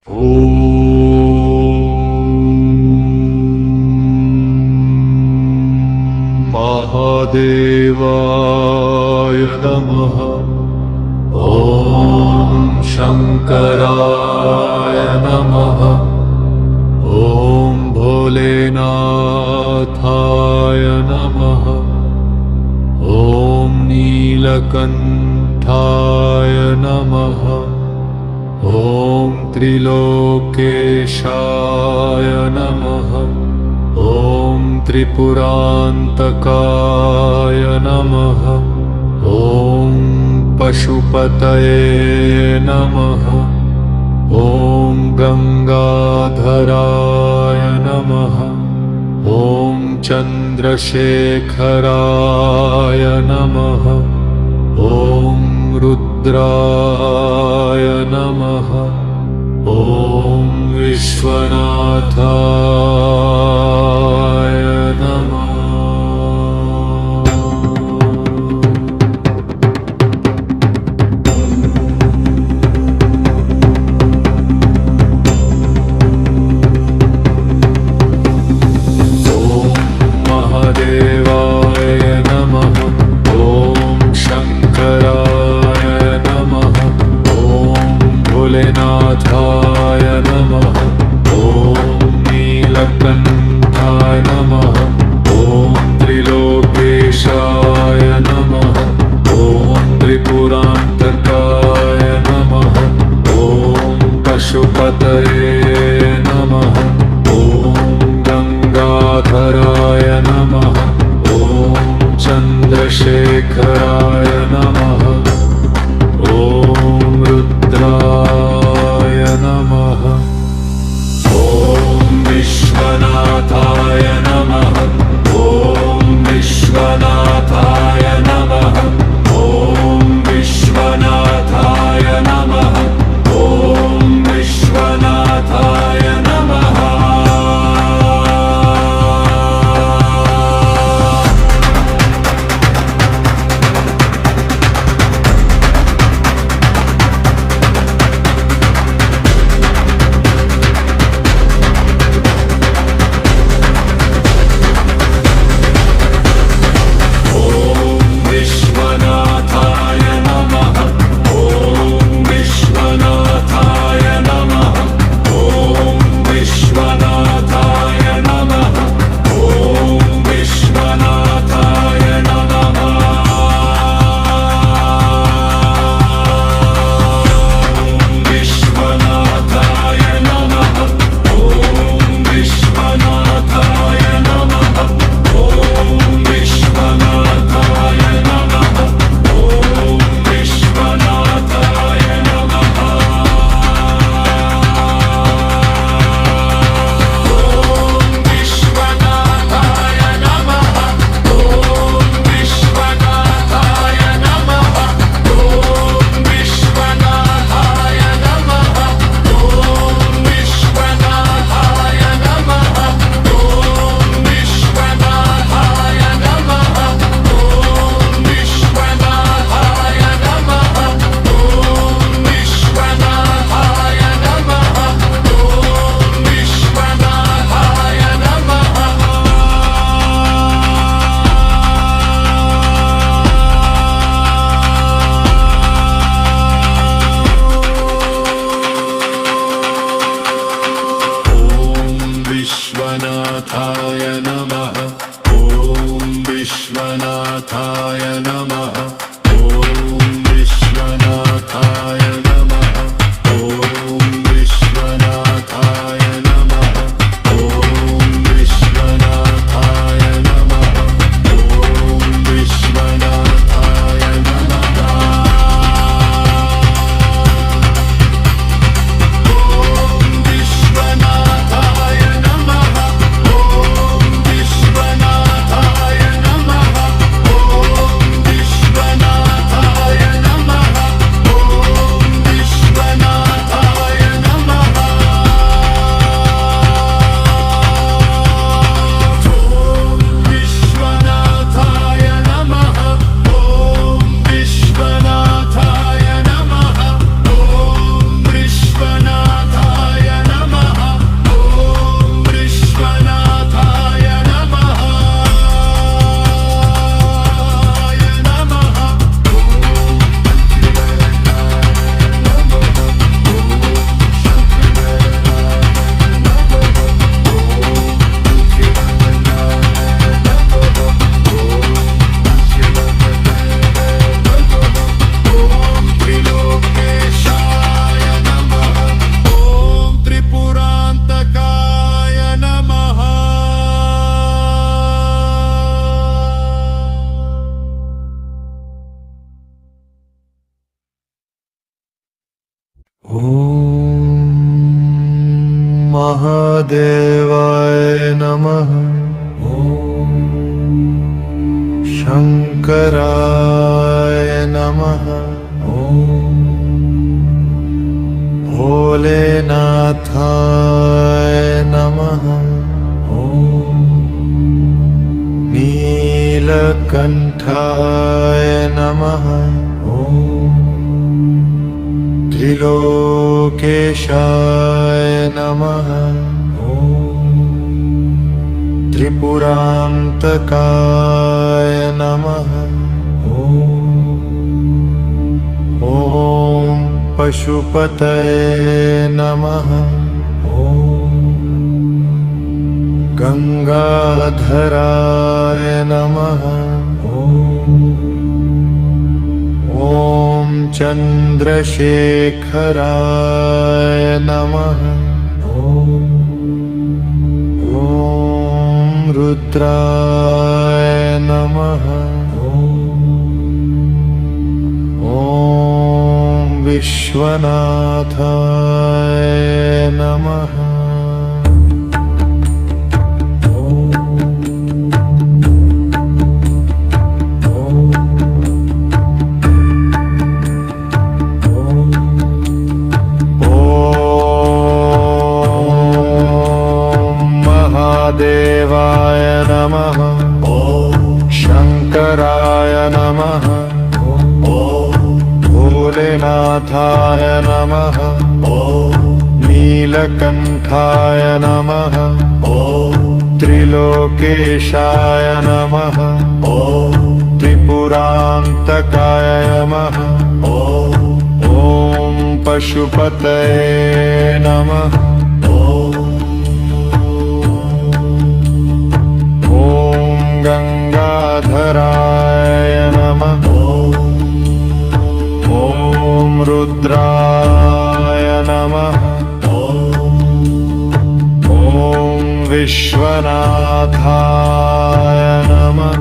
महादेवाय नमः। ॐ शंकराय नमः। ॐ भोलेनाथाय नमः। ॐ नीलकण्ठाय नमः। ॐ त्रिलोकेशाय नमः। ॐ त्रिपुरान्तकाय नमः। ॐ पशुपतये नमः। ॐ गंगाधराय नमः। ॐ चन्द्रशेखराय नमः। ॐ रुद्राय नमः। ॐ विश्वनाथाय नमः। ॐ महादेवाय नमः। ॐ शंकराय नमः। ॐ भोलेनाथाय नमः। ॐ नीलकण्ठाय नमः। ॐ त्रिलोकेशाय नमः। ॐ त्रिपुरान्तकाय नमः। ॐ पशुपतये नमः। ॐ गंगाधराय नमः। ॐ चन्द्रशेखराय नमः। ॐ रुद्राय नमः। ॐ विश्वनाथाय नमः। ॐ विश्वनाथाय नमः। ॐ विश्वनाथाय नमः। ॐ विश्वनाथाय नमः। ॐ महादेवाय नमः। ॐ शंकराय नमः। ॐ भोलेनाथाय नमः। ॐ नीलकंठाय नमः। ॐ त्रिलोकेशाय नमः। ॐ त्रिपुरान्तकाय नमः। ॐ पशुपतये नमः। ॐ गंगाधराय नमः। ॐ चंद्रशेखराय नमः। ॐ रुद्राय नमः। ॐ विश्वनाथाय नमः। देवाय नमः। ॐ शंकराय नमः। ॐ भोलेनाथाय नमः। ॐ नीलकंठाय नमः। ॐ त्रिलोकेशाय नमः। ॐ त्रिपुरान्तकाय नमः। ॐ पशुपतये नमः। गंगाधराय नमः। ॐ रुद्राय नमः। ॐ विश्वनाथाय नमः।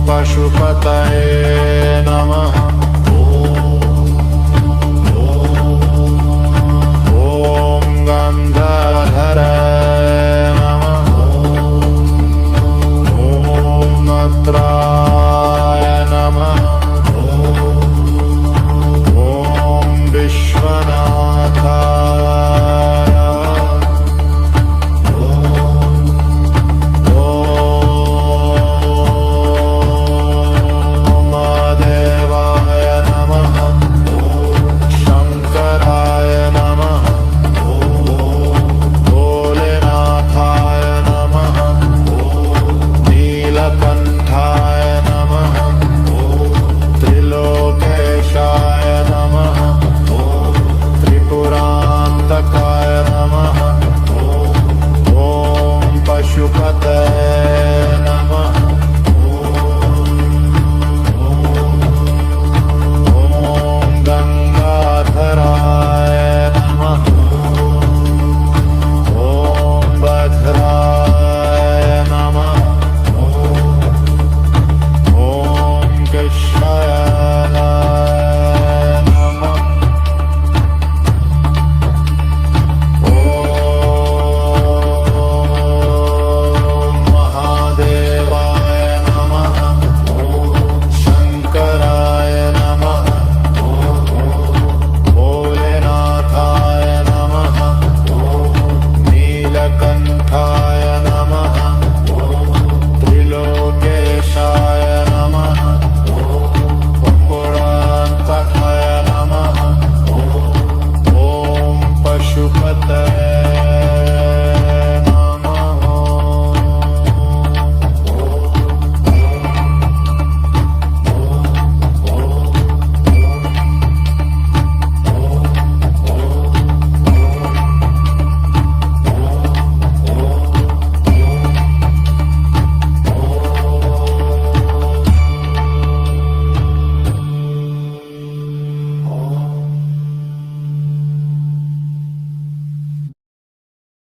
पशुपतये नमः।